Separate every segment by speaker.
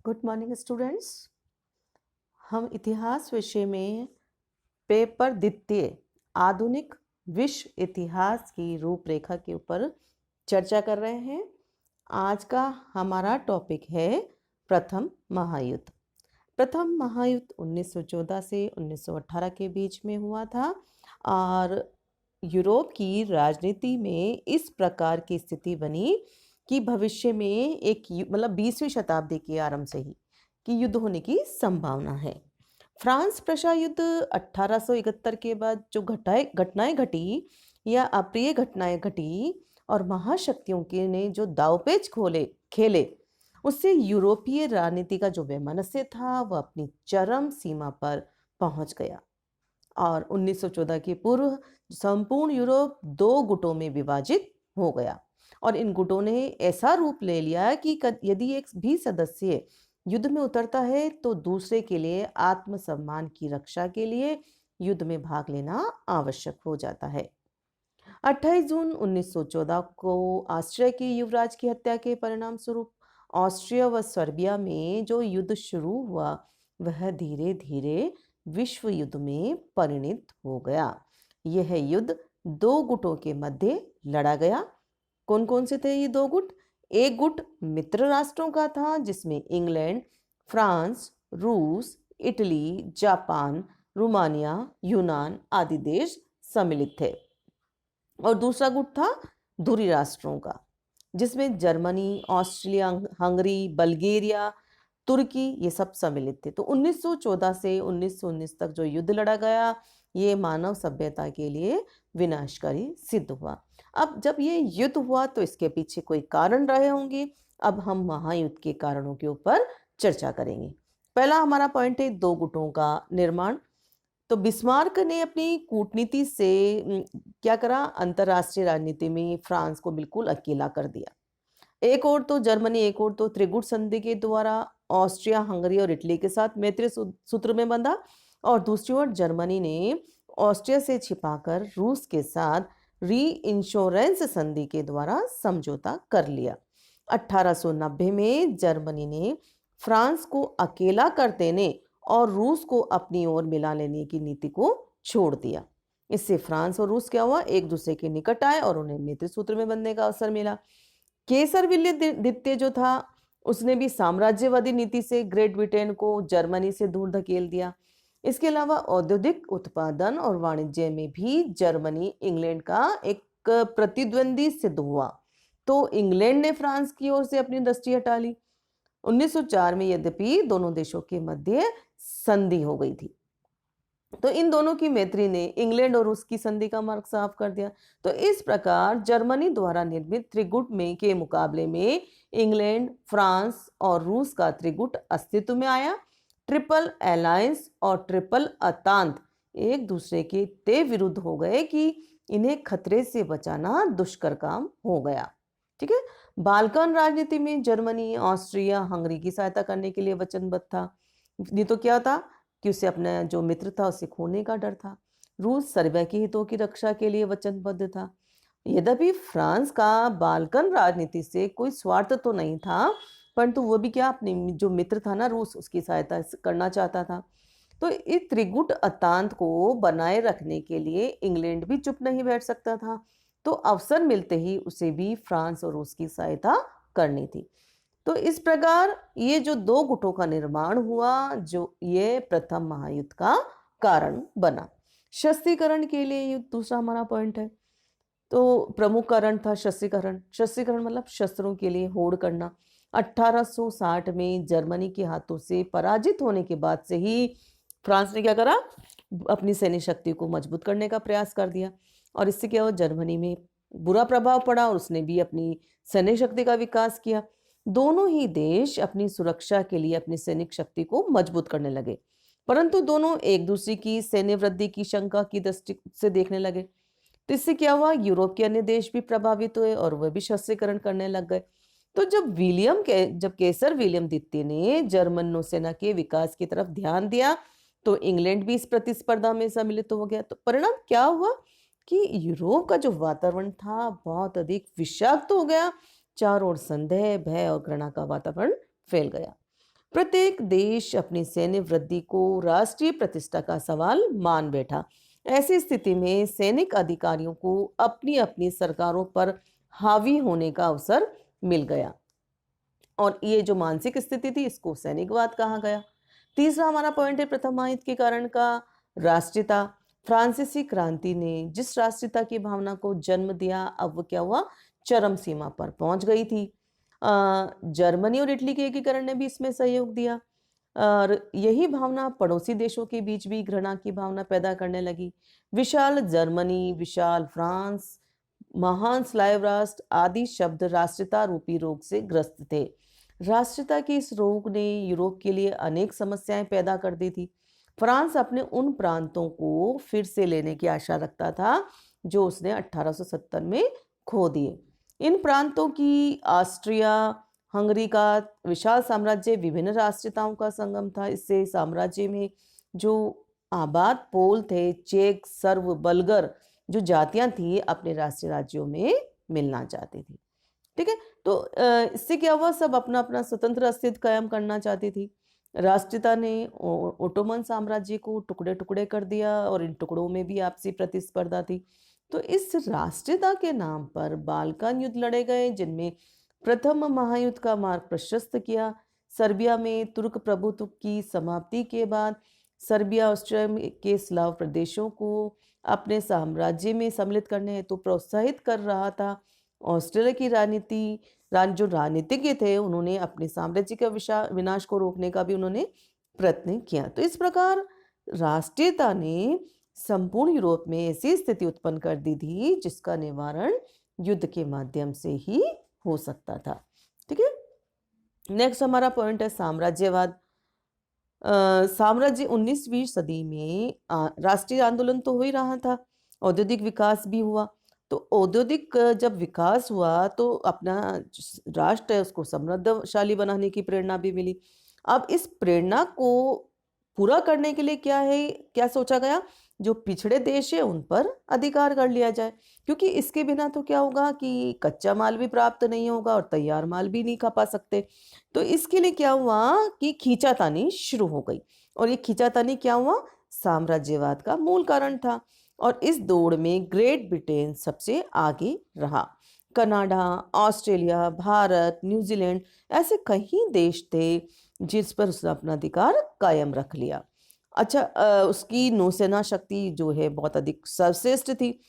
Speaker 1: Good morning students. हम इतिहास विषय में पेपर द्वितीय आधुनिक विश्व इतिहास की रूपरेखा के ऊपर चर्चा कर रहे हैं। आज का हमारा टॉपिक है प्रथम महायुद्ध। प्रथम महायुद्ध 1914 से 1918 के बीच में हुआ था और यूरोप की राजनीति में इस प्रकार की स्थिति बनी कि भविष्य में एक मतलब 20वीं शताब्दी के आरंभ से ही कि युद्ध होने की संभावना है। फ्रांस प्रशा युद्ध 1871 के बाद जो घटनाएं घटी या अप्रिय घटनाएं घटी और महाशक्तियों के ने जो दांवपेच खेले, उससे यूरोपीय राजनीति का जो वैमनस्य था वह अपनी चरम सीमा पर पहुंच गया और 1914 के पूर्व संपूर्ण यूरोप दो गुटों में विभाजित हो गया और इन गुटों ने ऐसा रूप ले लिया कि यदि एक भी सदस्य युद्ध में उतरता है तो दूसरे के लिए आत्मसम्मान की रक्षा के लिए युद्ध में भाग लेना आवश्यक हो जाता है। 28 जून 1914 को ऑस्ट्रिया के युवराज की हत्या के परिणाम स्वरूप ऑस्ट्रिया व सर्बिया में जो युद्ध शुरू हुआ वह धीरे धीरे विश्व युद्ध में परिणत हो गया। यह युद्ध दो गुटों के मध्य लड़ा गया। कौन कौन से थे ये दो गुट? एक गुट मित्र राष्ट्रों का था जिसमें इंग्लैंड, फ्रांस, रूस, इटली, जापान, रोमानिया, यूनान आदि देश सम्मिलित थे और दूसरा गुट था धुरी राष्ट्रों का जिसमें जर्मनी, ऑस्ट्रिया, हंगरी, बल्गेरिया, तुर्की ये सब सम्मिलित थे। तो 1914 से 1919 तक जो युद्ध लड़ा गया ये मानव सभ्यता के लिए विनाशकारी सिद्ध हुआ। अब जब ये युद्ध हुआ तो इसके पीछे कोई कारण रहे होंगे। अब हम महायुद्ध के कारणों के ऊपर चर्चा करेंगे। पहला हमारा पॉइंट है दो गुटों का निर्माण। तो बिस्मार्क ने अपनी कूटनीति से क्या करा? अंतरराष्ट्रीय राजनीति में फ्रांस को बिल्कुल अकेला कर दिया। एक और तो जर्मनी, एक और तो त्रिगुट संधि के द्वारा ऑस्ट्रिया, हंगरी और इटली के साथ मैत्री सूत्र में बंधा और दूसरी ओर जर्मनी ने ऑस्ट्रिया से छिपाकर रूस के साथ री इंश्योरेंस संधि के द्वारा समझौता कर लिया। 1890 में जर्मनी ने फ्रांस को अकेला कर देने और रूस को अपनी ओर मिला लेने की नीति को छोड़ दिया। इससे फ्रांस और रूस क्या हुआ? एक दूसरे के निकट आए और उन्हें मैत्री सूत्र में बंधने का अवसर मिला। केसर विलियम द्वितीय जो था उसने भी साम्राज्यवादी नीति से ग्रेट ब्रिटेन को जर्मनी से दूर धकेल दिया। इसके अलावा औद्योगिक उत्पादन और वाणिज्य में भी जर्मनी इंग्लैंड का एक प्रतिद्वंदी सिद्ध हुआ। तो इंग्लैंड ने फ्रांस की ओर से अपनी दृष्टि हटा ली। 1904 में यद्यपि दोनों देशों के मध्य संधि हो गई थी तो इन दोनों की मैत्री ने इंग्लैंड और रूस की संधि का मार्ग साफ कर दिया। तो इस प्रकार जर्मनी द्वारा निर्मित त्रिगुट में के मुकाबले में इंग्लैंड, फ्रांस और रूस का त्रिगुट अस्तित्व में आया। ट्रिपल अलायंस और ट्रिपल अतांत एक दूसरे के ते विरुद्ध हो गए कि इन्हें खतरे से बचाना दुष्कर काम हो गया। ठीक है। बाल्कन राजनीति में जर्मनी, ऑस्ट्रिया, हंगरी की सहायता करने के लिए वचनबद्ध था। ये तो क्या था कि उसे अपना जो मित्र था उसे खोने का डर था। रूस सर्बिया के हितों की रक्षा के लिए वचनबद्ध था। यद्यपि फ्रांस का बाल्कन राजनीति से कोई स्वार्थ तो नहीं था परंतु वो भी क्या अपने जो मित्र था ना रूस उसकी सहायता करना चाहता था। तो इस त्रिगुट अतांत को बनाए रखने के लिए इंग्लैंड भी चुप नहीं बैठ सकता था। तो अवसर मिलते ही उसे भी फ्रांस और रूस की सहायता करनी थी। तो इस प्रकार ये जो दो गुटों का निर्माण हुआ जो ये प्रथम महायुद्ध का कारण बना। शस्त्रीकरण के लिए युद्ध दूसरा हमारा पॉइंट है। तो प्रमुख कारण था शस्त्रीकरण। शस्त्रीकरण मतलब शस्त्रों के लिए होड़ करना। 1860 में जर्मनी के हाथों से पराजित होने के बाद से ही फ्रांस ने क्या करा? अपनी सैन्य शक्ति को मजबूत करने का प्रयास कर दिया और इससे क्या हुआ? जर्मनी में बुरा प्रभाव पड़ा और उसने भी अपनी सैन्य शक्ति का विकास किया। दोनों ही देश अपनी सुरक्षा के लिए अपनी सैनिक शक्ति को मजबूत करने लगे परंतु दोनों एक दूसरे की सैन्य वृद्धि की शंका की दृष्टि से देखने लगे। तो इससे क्या हुआ? यूरोप के अन्य देश भी प्रभावित हुए और वह भी शस्त्रीकरण करने लग गए। तो जब केसर विलियम द्वितीय ने जर्मन नौसेना के विकास की तरफ ध्यान दिया तो इंग्लैंड भी इस प्रतिस्पर्धा में सम्मिलित हो गया। तो परिणाम क्या हुआ कि यूरोप का जो वातावरण था बहुत अधिक विषाक्त हो गया। चारों ओर संदेह, भय और घृणा का वातावरण फैल गया। प्रत्येक देश अपनी सैन्य वृद्धि को राष्ट्रीय प्रतिष्ठा का सवाल मान बैठा। ऐसी स्थिति में सैनिक अधिकारियों को अपनी अपनी सरकारों पर हावी होने का अवसर मिल गया और ये जो मानसिक स्थिति थी इसको सैनिकवाद कहा गया। तीसरा हमारा पॉइंट है प्रथम महायुद्ध के कारण का राष्ट्रीयता। फ्रांसीसी क्रांति ने जिस राष्ट्रीयता की भावना को जन्म दिया, अब वो क्या हुआ, चरम सीमा पर पहुंच गई थी। जर्मनी और इटली के एकीकरण ने भी इसमें सहयोग दिया और यही भावना पड़ोसी देशों के बीच भी घृणा की भावना पैदा करने लगी। विशाल जर्मनी, विशाल फ्रांस, महान स्लाव राष्ट्र आदि शब्द राष्ट्रीयता रूपी रोग से ग्रस्त थे। राष्ट्रीयता के इस रोग ने यूरोप के लिए अनेक समस्याएं पैदा कर दी थी। फ्रांस अपने उन प्रांतों को फिर से लेने की आशा रखता था जो उसने 1870 में खो दिए। इन प्रांतों की ऑस्ट्रिया हंगरी का विशाल साम्राज्य विभिन्न राष्ट्रीयताओं का संगम था। इससे साम्राज्य में जो आबाद पोल थे, चेक, सर्व, बल्गर जो जातियां थी अपने राष्ट्रीय राज्यों में मिलना चाहती थी। ठीक है, तो इससे क्या हुआ, सब अपना अपना स्वतंत्र अस्तित्व कायम करना चाहती थी। राष्ट्रीयता ने ओटोमन साम्राज्य को टुकड़े टुकड़े कर दिया और इन टुकड़ों में भी आपसी प्रतिस्पर्धा थी। तो इस राष्ट्रीयता के नाम पर बाल्कन युद्ध लड़े गए जिनमें प्रथम महायुद्ध का मार्ग प्रशस्त किया। सर्बिया में तुर्क प्रभुत्व की समाप्ति के बाद सर्बिया ऑस्ट्रिया के स्लाव प्रदेशों को अपने साम्राज्य में सम्मिलित करने हेतु प्रोत्साहित कर रहा था। ऑस्ट्रेलिया की जो राजनीतिज्ञ थे उन्होंने अपने साम्राज्य का विनाश को रोकने का भी उन्होंने प्रयत्न किया। तो इस प्रकार राष्ट्रीयता ने संपूर्ण यूरोप में ऐसी स्थिति उत्पन्न कर दी थी जिसका निवारण युद्ध के माध्यम से ही हो सकता था। ठीक है, नेक्स्ट हमारा पॉइंट है साम्राज्यवाद। साम्राज्य 19वीं सदी में राष्ट्रीय आंदोलन तो हो ही रहा था, औद्योगिक विकास भी हुआ। तो औद्योगिक जब विकास हुआ तो अपना राष्ट्र है उसको समृद्धशाली बनाने की प्रेरणा भी मिली। अब इस प्रेरणा को पूरा करने के लिए क्या सोचा गया, जो पिछड़े देश है उन पर अधिकार कर लिया जाए, क्योंकि इसके बिना तो क्या होगा कि कच्चा माल भी प्राप्त नहीं होगा और तैयार माल भी नहीं खपा सकते। तो इसके लिए क्या हुआ कि खींचातानी शुरू हो गई और ये खींचातानी क्या हुआ, साम्राज्यवाद का मूल कारण था। और इस दौड़ में ग्रेट ब्रिटेन सबसे आगे रहा। कनाडा, ऑस्ट्रेलिया, भारत, न्यूजीलैंड ऐसे कई देश थे जिस पर उसने अपना अधिकार कायम रख लिया। अच्छा, उसकी नौसेना शक्ति जो है बहुत अधिक सर्वश्रेष्ठ थी,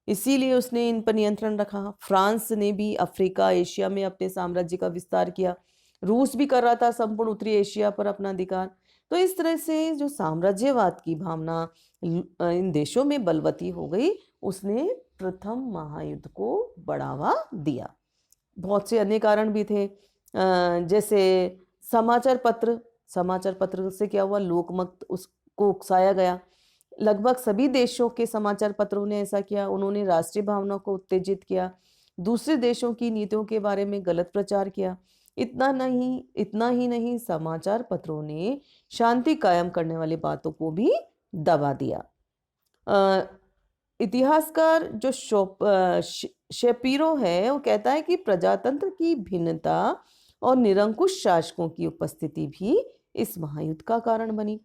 Speaker 1: इसीलिए उसने इन पर नियंत्रण रखा। फ्रांस ने भी अफ्रीका, एशिया में अपने साम्राज्य का विस्तार किया। रूस भी कर रहा था संपूर्ण उत्तरी एशिया पर अपना अधिकार। तो इस तरह से जो साम्राज्यवाद की भावना इन देशों में बलवती हो गई, उसने प्रथम महायुद्ध को बढ़ावा दिया। बहुत से अन्य कारण भी थे, जैसे समाचार पत्र से क्या हुआ, लोकमत उसको उकसाया गया। लगभग सभी देशों के समाचार पत्रों ने ऐसा किया। उन्होंने राष्ट्रीय भावना को उत्तेजित किया, दूसरे देशों की नीतियों के बारे में गलत प्रचार किया। इतना ही नहीं, समाचार पत्रों ने शांति कायम करने वाली बातों को भी दबा दिया। इतिहासकार जो शेपिरो है वो कहता है कि प्रजातंत्र की भिन्नता और निरंकुश शासकों की उपस्थिति भी इस महायुद्ध का कारण बनी।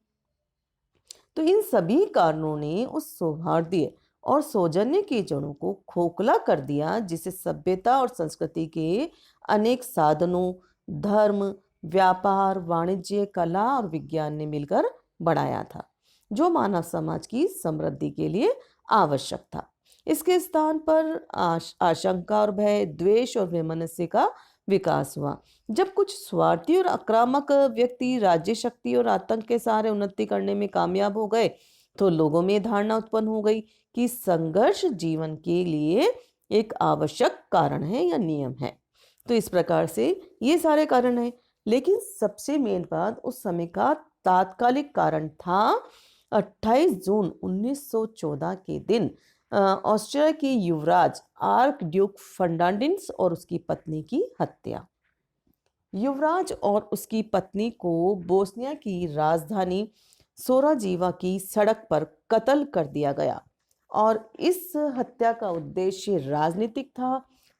Speaker 1: तो इन सभी कारणों ने उस सौहार्द और सौजन्य की जड़ों को खोखला कर दिया जिसे सभ्यता और संस्कृति के अनेक साधनों, धर्म, व्यापार, वाणिज्य, कला और विज्ञान ने मिलकर बढ़ाया था, जो मानव समाज की समृद्धि के लिए आवश्यक था। इसके स्थान पर आशंका और भय, द्वेष और वैमनस्य का विकास हुआ। जब कुछ स्वार्थी और आक्रामक व्यक्ति राज्य शक्ति और आतंक के सहारे उन्नति करने में कामयाब हो गए तो लोगों में धारणा उत्पन्न हो गई कि संघर्ष जीवन के लिए एक आवश्यक कारण है या नियम है। तो इस प्रकार से ये सारे कारण हैं, लेकिन सबसे मेन बात उस समय का तात्कालिक कारण था 28 जून 1914 के दिन ऑस्ट्रिया के युवराज आर्क ड्यूक फर्डिनांड और उसकी पत्नी की हत्या। युवराज और उसकी पत्नी को बोस्निया की राजधानी सोराजीवा की सड़क पर कत्ल कर दिया गया और इस हत्या का उद्देश्य राजनीतिक था।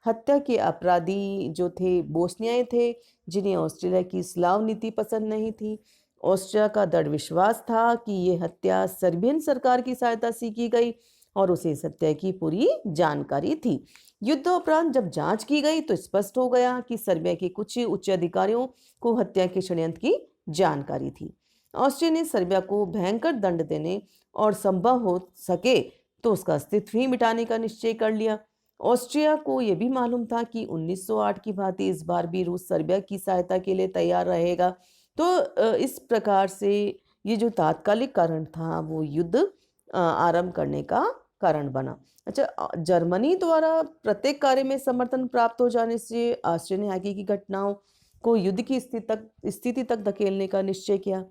Speaker 1: हत्या के अपराधी जो थे बोस्नियाई थे, जिन्हें ऑस्ट्रेलिया की स्लाव नीति पसंद नहीं थी। ऑस्ट्रिया का दृढ़ विश्वास था कि ये हत्या सर्बियन सरकार की सहायता से की गई और उसे इस हत्या की पूरी जानकारी थी। युद्धोपरांत जब जांच की गई तो स्पष्ट हो गया कि सर्बिया के कुछ उच्च अधिकारियों को हत्या के षड्यंत्र की जानकारी थी। ऑस्ट्रिया ने सर्बिया को भयंकर दंड देने और संभव हो सके तो उसका अस्तित्व ही मिटाने का निश्चय कर लिया। ऑस्ट्रिया को यह भी मालूम था कि 1908 की भांति इस बार भी रूस सर्बिया की सहायता के लिए तैयार रहेगा। तो इस प्रकार से ये जो तात्कालिक कारण था वो युद्ध आरंभ करने का कारण बना। अच्छा, जर्मनी द्वारा प्रत्येक कार्य में समर्थन प्राप्त हो जाने से ऑस्ट्रिया ने आगे की घटनाओं को युद्ध की स्थिति तक धकेलने का निश्चय किया।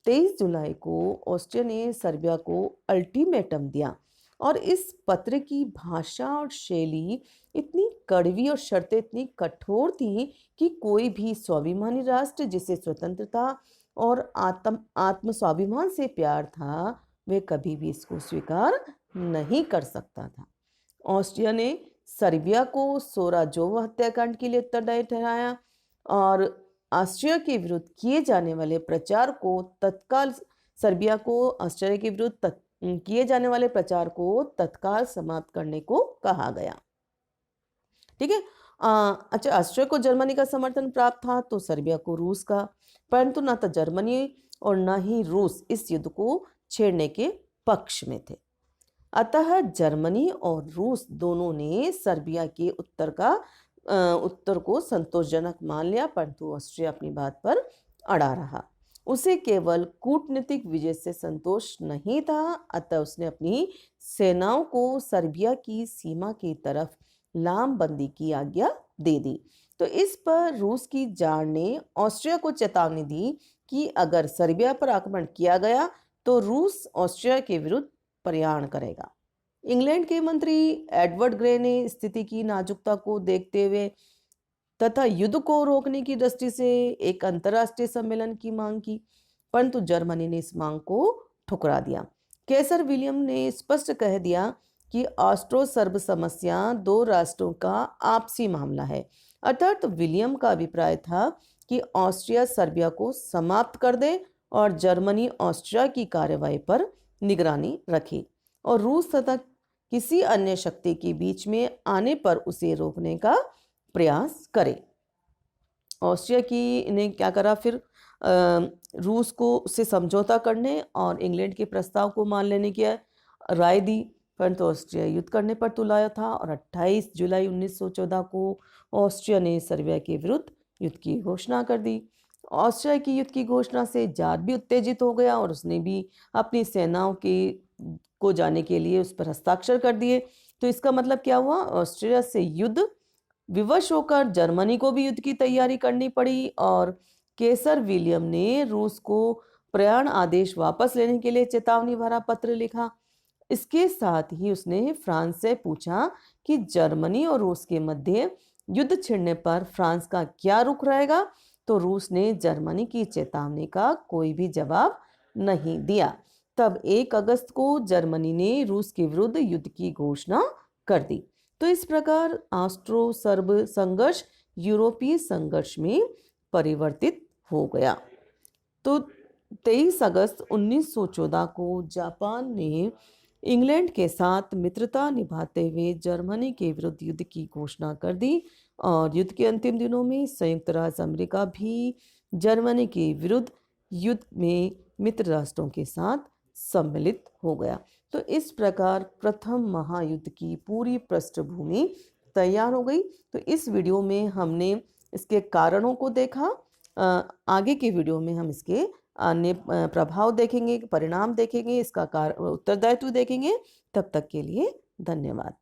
Speaker 1: 23 जुलाई को ऑस्ट्रिया ने सर्बिया को अल्टीमेटम दिया और इस पत्र की भाषा और शैली इतनी कड़वी और शर्तें इतनी कठोर थी कि कोई भी स्वाभिमानी राष्ट्र जिसे स्वतंत्रता और आत्म स्वाभिमान से प्यार था वे कभी भी इसको स्वीकार नहीं कर सकता था। ऑस्ट्रिया ने सर्बिया को सोराजोव हत्याकांड के लिए उत्तरदायी ठहराया और ऑस्ट्रिया के विरुद्ध किए जाने वाले प्रचार को तत्काल सर्बिया को ऑस्ट्रिया के विरुद्ध किए जाने वाले प्रचार को तत्काल समाप्त करने को कहा गया। ठीक है। अच्छा, ऑस्ट्रिया को जर्मनी का समर्थन प्राप्त था तो सर्बिया को रूस का, परंतु न तो जर्मनी और न ही रूस इस युद्ध को छेड़ने के पक्ष में थे। अतः जर्मनी और रूस दोनों ने सर्बिया के उत्तर को संतोषजनक मान लिया, परंतु ऑस्ट्रिया अपनी बात पर अड़ा रहा। उसे केवल कूटनीतिक विजय से संतोष नहीं था, अतः उसने अपनी सेनाओं को सर्बिया की सीमा की तरफ लामबंदी की आज्ञा दे दी। तो इस पर रूस की जार ने ऑस्ट्रिया को चेतावनी दी कि अगर सर्बिया पर आक्रमण किया गया तो रूस ऑस्ट्रिया के विरुद्ध प्रयाण करेगा। इंग्लैंड के मंत्री एडवर्ड ग्रे ने स्थिति की नाजुकता को देखते हुए तथा युद्ध को रोकने की दृष्टि से एक अंतर्राष्ट्रीय सम्मेलन की मांग की, परंतु जर्मनी ने इस मांग को ठुकरा दिया। कैसर विलियम ने स्पष्ट कह दिया कि ऑस्ट्रो सर्ब समस्या दो राष्ट्रों का आपसी मामला है। अर्थात विलियम का अभिप्राय था कि ऑस्ट्रिया सर्बिया को समाप्त कर दे और जर्मनी ऑस्ट्रिया की कार्यवाही पर निगरानी रखे और रूस तथा किसी अन्य शक्ति के बीच में आने पर उसे रोकने का प्रयास करे। ऑस्ट्रिया की ने क्या करा फिर, रूस को उससे समझौता करने और इंग्लैंड के प्रस्ताव को मान लेने की राय दी, परंतु ऑस्ट्रिया युद्ध करने पर तुलाया था और 28 जुलाई 1914 को ऑस्ट्रिया ने सर्बिया के विरुद्ध युद्ध की घोषणा कर दी। ऑस्ट्रिया की युद्ध की घोषणा से जार भी उत्तेजित हो गया और उसने भी अपनी सेनाओं को जाने के लिए उस पर हस्ताक्षर कर दिए। तो इसका मतलब क्या हुआ, ऑस्ट्रिया से युद्ध विवश होकर जर्मनी को भी युद्ध की तैयारी करनी पड़ी और कैसर विलियम ने रूस को प्रयाण आदेश वापस लेने के लिए चेतावनी भरा पत्र लिखा। इसके साथ ही उसने फ्रांस से पूछा कि जर्मनी और रूस के मध्य युद्ध छिड़ने पर फ्रांस का क्या रुख रहेगा, तो रूस ने जर्मनी की चेतावनी का कोई भी जवाब नहीं दिया। तब 1 अगस्त को जर्मनी ने रूस के विरुद्ध युद्ध की घोषणा कर दी। तो इस प्रकार ऑस्ट्रो सर्ब संघर्ष यूरोपीय संघर्ष में परिवर्तित हो गया। तो 23 अगस्त 1914 को जापान ने इंग्लैंड के साथ मित्रता निभाते हुए जर्मनी के विरुद्ध युद्ध की घोषणा कर दी और युद्ध के अंतिम दिनों में संयुक्त राज्य अमेरिका भी जर्मनी के विरुद्ध युद्ध में मित्र राष्ट्रों के साथ सम्मिलित हो गया। तो इस प्रकार प्रथम महायुद्ध की पूरी पृष्ठभूमि तैयार हो गई। तो इस वीडियो में हमने इसके कारणों को देखा। आगे के वीडियो में हम इसके अन्य प्रभाव देखेंगे, परिणाम देखेंगे, इसका उत्तरदायित्व देखेंगे। तब तक के लिए धन्यवाद।